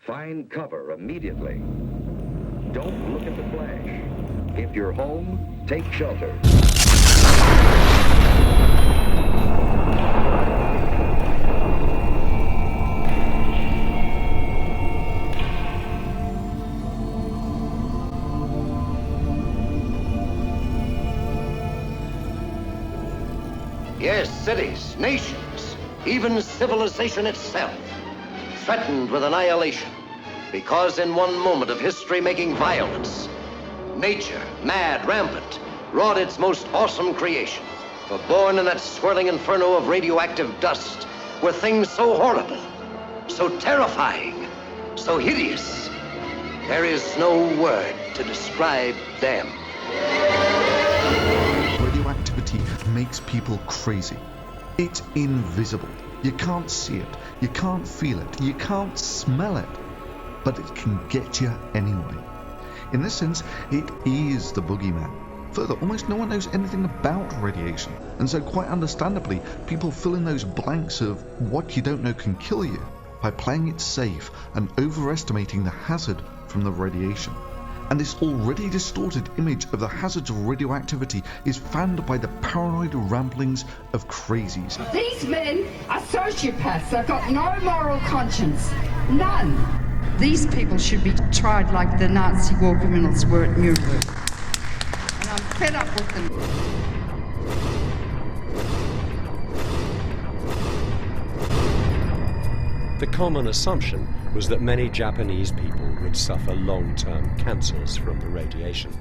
Find cover immediately. Don't look at the flash. If you're home, take shelter. Yes, cities, nations, even civilization itself, threatened with annihilation, because in one moment of history-making violence, nature, mad, rampant, wrought its most awesome creation. For born in that swirling inferno of radioactive dust were things so horrible, so terrifying, so hideous. There is no word to describe them. Radioactivity makes people crazy. It's invisible. You can't see it, you can't feel it, you can't smell it, but it can get you anyway. In this sense, it is the boogeyman. Further, almost no one knows anything about radiation, and so quite understandably, people fill in those blanks of what you don't know can kill you by playing it safe and overestimating the hazard from the radiation. And this already distorted image of the hazards of radioactivity is fanned by the paranoid ramblings of crazies. These men are sociopaths. They've got no moral conscience. None. These people should be tried like the Nazi war criminals were at Nuremberg. And I'm fed up with them. The common assumption was that many Japanese people would suffer long-term cancers from the radiation.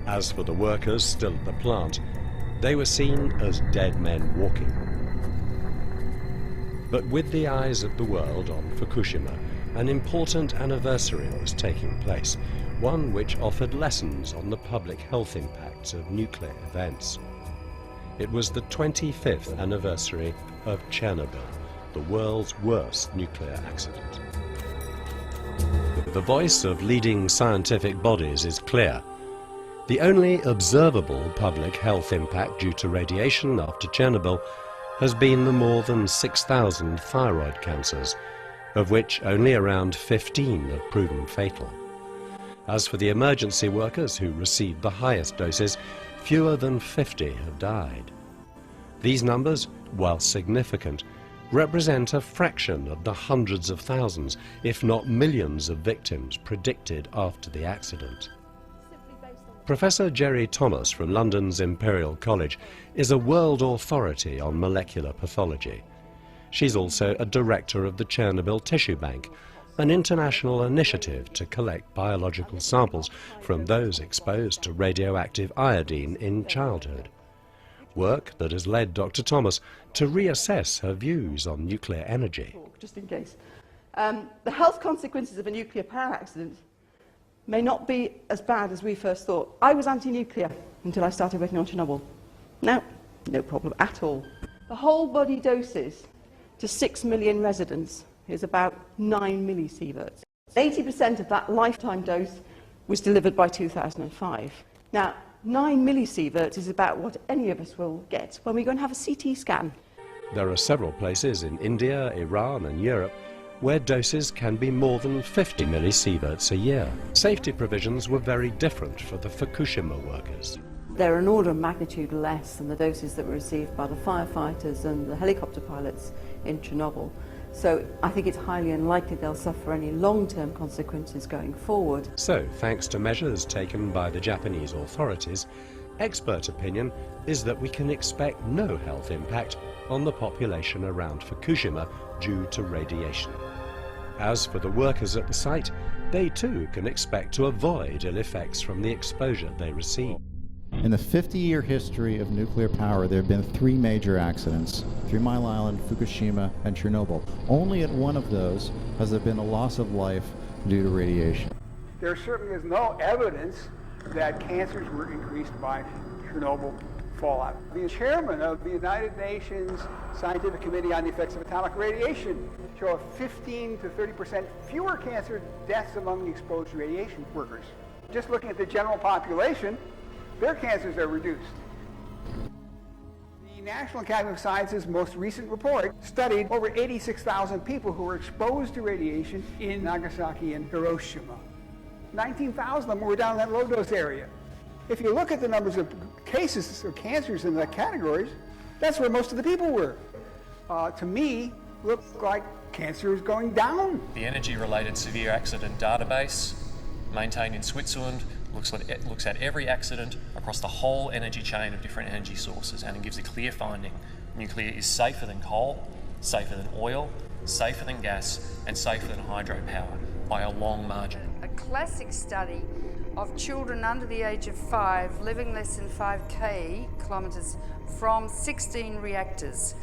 As for the workers still at the plant, they were seen as dead men walking. But with the eyes of the world on Fukushima, an important anniversary was taking place, one which offered lessons on the public health impacts of nuclear events. It was the 25th anniversary of Chernobyl, the world's worst nuclear accident. The voice of leading scientific bodies is clear. The only observable public health impact due to radiation after Chernobyl has been the more than 6,000 thyroid cancers, of which only around 15 have proven fatal. As for the emergency workers who received the highest doses, fewer than 50 have died. These numbers, while significant, represent a fraction of the hundreds of thousands, if not millions of victims predicted after the accident. Professor Jerry Thomas from London's Imperial College is a world authority on molecular pathology. She's also a director of the Chernobyl Tissue Bank, an international initiative to collect biological samples from those exposed to radioactive iodine in childhood. Work that has led Dr. Thomas to reassess her views on nuclear energy. Just in case. The health consequences of a nuclear power accident may not be as bad as we first thought. I was anti-nuclear until I started working on Chernobyl. Now, no problem at all. The whole body doses to 6 million residents is about 9 millisieverts. 80% of that lifetime dose was delivered by 2005. Now, 9 millisieverts is about what any of us will get when we go and have a CT scan. There are several places in India, Iran and Europe where doses can be more than 50 millisieverts a year. Safety provisions were very different for the Fukushima workers. They're an order of magnitude less than the doses that were received by the firefighters and the helicopter pilots in Chernobyl. So I think it's highly unlikely they'll suffer any long-term consequences going forward. So, thanks to measures taken by the Japanese authorities, expert opinion is that we can expect no health impact on the population around Fukushima due to radiation. As for the workers at the site, they too can expect to avoid ill effects from the exposure they receive. In the 50-year history of nuclear power, there have been 3 major accidents: 3 Mile Island, Fukushima, and Chernobyl. Only at one of those has there been a loss of life due to radiation. There certainly is no evidence that cancers were increased by Chernobyl fallout. The chairman of the United Nations Scientific Committee on the Effects of Atomic Radiation show 15 to 30% fewer cancer deaths among the exposed radiation workers. Just looking at the general population, their cancers are reduced. The National Academy of Sciences' most recent report studied over 86,000 people who were exposed to radiation in Nagasaki and Hiroshima. 19,000 of them were down in that low-dose area. If you look at the numbers of cases of cancers in the categories, that's where most of the people were. To me, looked like cancer is going down. The Energy-Related Severe Accident Database, maintained in Switzerland, looks at every accident across the whole energy chain of different energy sources, and it gives a clear finding. Nuclear is safer than coal, safer than oil, safer than gas, and safer than hydropower by a long margin. A classic study of children under the age of 5 living less than 5 kilometres from 16 reactors.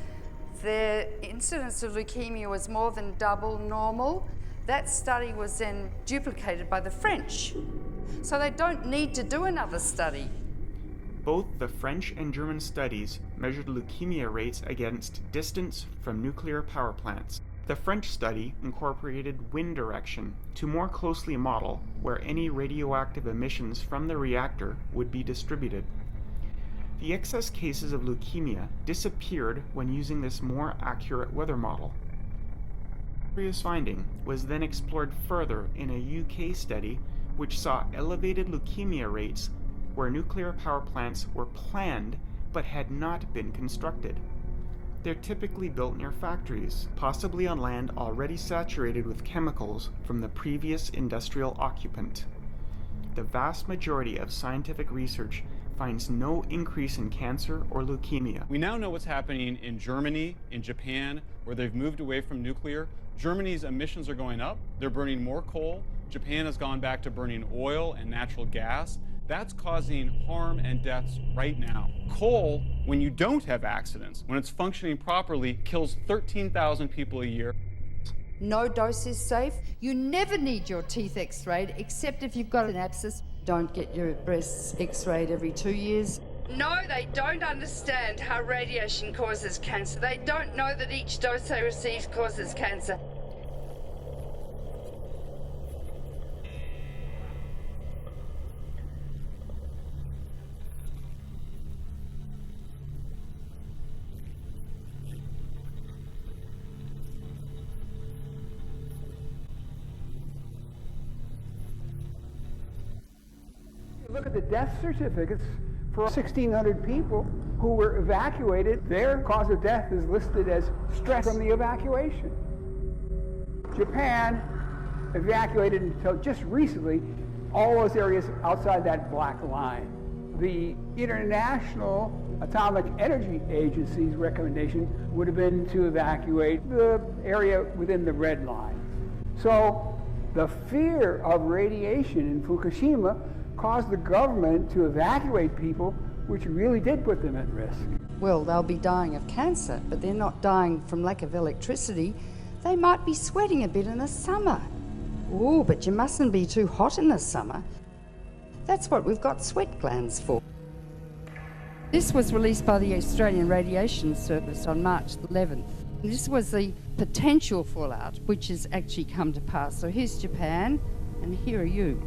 Their incidence of leukemia was more than double normal. That study was then duplicated by the French. So they don't need to do another study. Both the French and German studies measured leukemia rates against distance from nuclear power plants. The French study incorporated wind direction to more closely model where any radioactive emissions from the reactor would be distributed. The excess cases of leukemia disappeared when using this more accurate weather model. This finding was then explored further in a UK study which saw elevated leukemia rates where nuclear power plants were planned but had not been constructed. They're typically built near factories, possibly on land already saturated with chemicals from the previous industrial occupant. The vast majority of scientific research finds no increase in cancer or leukemia. We now know what's happening in Germany, in Japan, where they've moved away from nuclear. Germany's emissions are going up. They're burning more coal. Japan has gone back to burning oil and natural gas. That's causing harm and deaths right now. Coal, when you don't have accidents, when it's functioning properly, kills 13,000 people a year. No dose is safe. You never need your teeth x-rayed except if you've got an abscess. Don't get your breasts x-rayed every 2 years. No, they don't understand how radiation causes cancer. They don't know that each dose they receive causes cancer. Look at the death certificates for 1,600 people who were evacuated. Their cause of death is listed as stress from the evacuation. Japan evacuated until just recently all those areas outside that black line. The International Atomic Energy Agency's recommendation would have been to evacuate the area within the red line. So the fear of radiation in Fukushima caused the government to evacuate people, which really did put them at risk. Well, they'll be dying of cancer, but they're not dying from lack of electricity. They might be sweating a bit in the summer. Oh, but you mustn't be too hot in the summer. That's what we've got sweat glands for. This was released by the Australian Radiation Service on March 11th. This was the potential fallout, which has actually come to pass. So here's Japan, and here are you.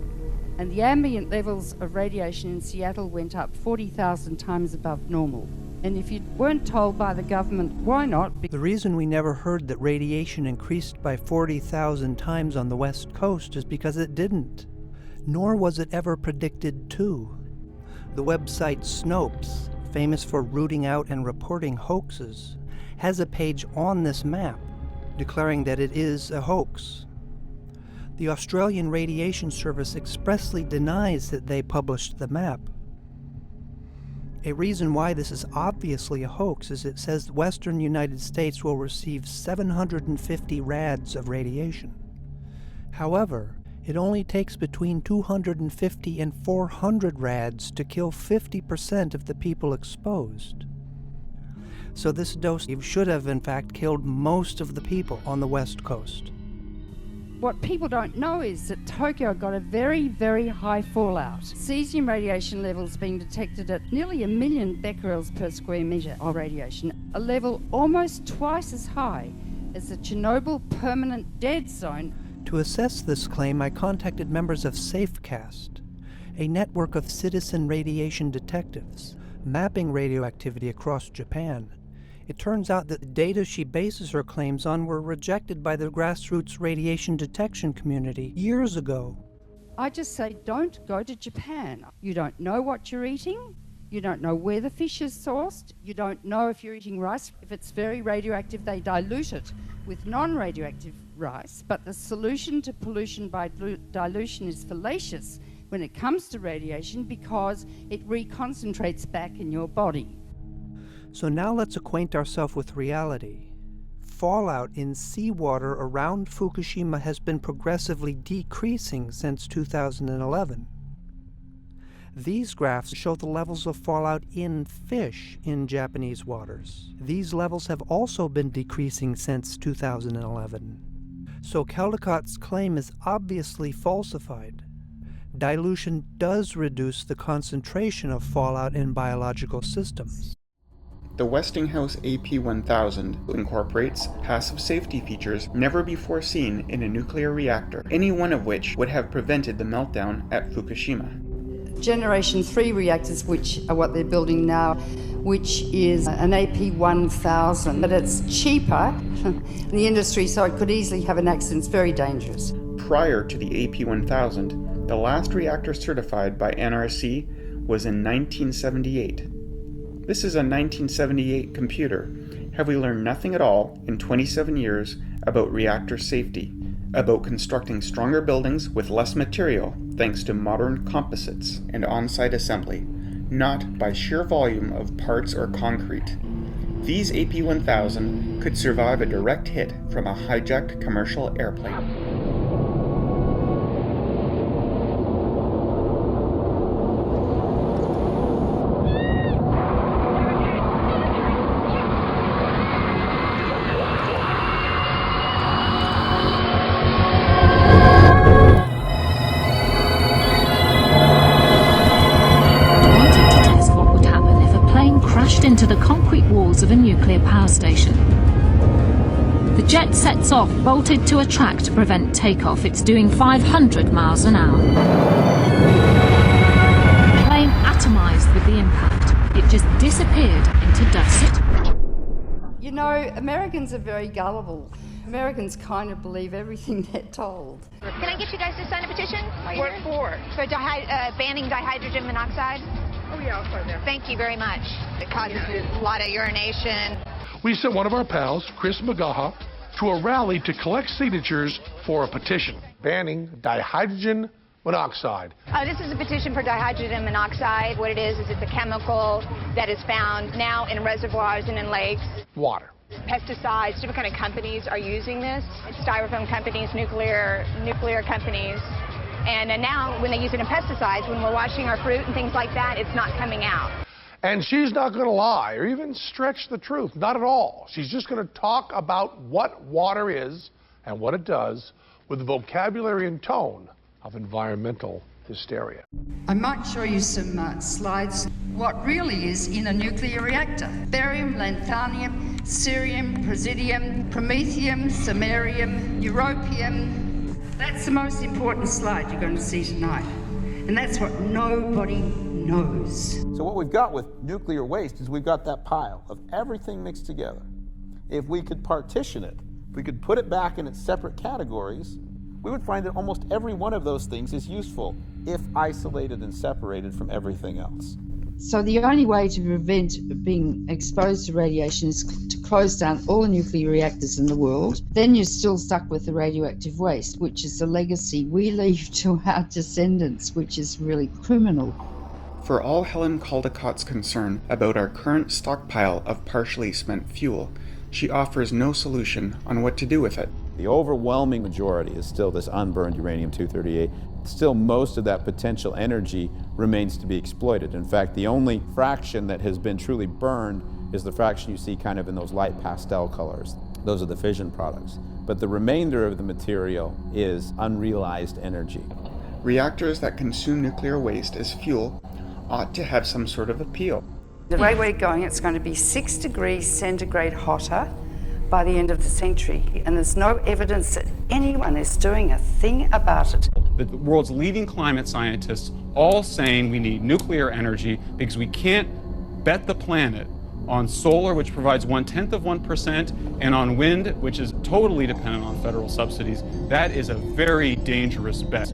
And the ambient levels of radiation in Seattle went up 40,000 times above normal. And if you weren't told by the government, why not? The reason we never heard that radiation increased by 40,000 times on the West Coast is because it didn't. Nor was it ever predicted to. The website Snopes, famous for rooting out and reporting hoaxes, has a page on this map declaring that it is a hoax. The Australian Radiation Service expressly denies that they published the map. A reason why this is obviously a hoax is it says the western United States will receive 750 rads of radiation. However, it only takes between 250 and 400 rads to kill 50% of the people exposed. So this dose should have in fact killed most of the people on the West Coast. What people don't know is that Tokyo got a very, very high fallout. Cesium radiation levels being detected at nearly 1 million becquerels per square metre of radiation, a level almost twice as high as the Chernobyl permanent dead zone. To assess this claim, I contacted members of SafeCast, a network of citizen radiation detectives. mapping radioactivity across Japan. It turns out that the data she bases her claims on were rejected by the grassroots radiation detection community years ago. I just say, don't go to Japan. You don't know what you're eating. You don't know where the fish is sourced. You don't know if you're eating rice. If it's very radioactive, they dilute it with non-radioactive rice. But the solution to pollution by dilution is fallacious when it comes to radiation because it reconcentrates back in your body. So now let's acquaint ourselves with reality. Fallout in seawater around Fukushima has been progressively decreasing since 2011. These graphs show the levels of fallout in fish in Japanese waters. These levels have also been decreasing since 2011. So Caldicott's claim is obviously falsified. Dilution does reduce the concentration of fallout in biological systems. The Westinghouse AP1000 incorporates passive safety features never before seen in a nuclear reactor, any one of which would have prevented the meltdown at Fukushima. Generation 3 reactors, which are what they're building now, which is an AP1000, but it's cheaper in the industry, so it could easily have an accident. It's very dangerous. Prior to the AP1000, the last reactor certified by NRC was in 1978. This is a 1978 computer. Have we learned nothing at all in 27 years about reactor safety, about constructing stronger buildings with less material thanks to modern composites and on-site assembly, not by sheer volume of parts or concrete? These AP1000 could survive a direct hit from a hijacked commercial airplane. Into the concrete walls of a nuclear power station. The jet sets off, bolted to a track to prevent takeoff. It's doing 500 miles an hour. The plane atomized with the impact. It just disappeared into dust. You know, Americans are very gullible. Americans kind of believe everything they're told. Can I get you guys to sign a petition? What for? For banning dihydrogen monoxide? Oh, yeah, I'll sign there. Thank you very much. It causes a lot of urination. We sent one of our pals, Chris Magaha, to a rally to collect signatures for a petition banning dihydrogen monoxide. This is a petition for dihydrogen monoxide. What it is it's a chemical that is found now in reservoirs and in lakes. Water. Pesticides, different kind of companies are using this. Styrofoam companies, nuclear companies. And now when they use it in pesticides, when we're washing our fruit and things like that, it's not coming out. And she's not going to lie or even stretch the truth. Not at all. She's just going to talk about what water is and what it does with the vocabulary and tone of environmental hysteria. I might show you some slides. What really is in a nuclear reactor. Barium, lanthanum, cerium, praseodymium, promethium, samarium, europium. That's the most important slide you're going to see tonight. And that's what nobody knows. So what we've got with nuclear waste is we've got that pile of everything mixed together. If we could partition it, if we could put it back in its separate categories, we would find that almost every one of those things is useful if isolated and separated from everything else. So the only way to prevent being exposed to radiation is to close down all the nuclear reactors in the world. Then you're still stuck with the radioactive waste, which is the legacy we leave to our descendants, which is really criminal. For all Helen Caldicott's concern about our current stockpile of partially spent fuel, she offers no solution on what to do with it. The overwhelming majority is still this unburned uranium-238. Still, most of that potential energy remains to be exploited. In fact, the only fraction that has been truly burned is the fraction you see kind of in those light pastel colors. Those are the fission products. But the remainder of the material is unrealized energy. Reactors that consume nuclear waste as fuel ought to have some sort of appeal. The way we're going, it's going to be 6 degrees centigrade hotter by the end of the century, and there's no evidence that anyone is doing a thing about it. The world's leading climate scientists all saying we need nuclear energy because we can't bet the planet on solar, which provides 0.1%, and on wind, which is totally dependent on federal subsidies, that is a very dangerous bet.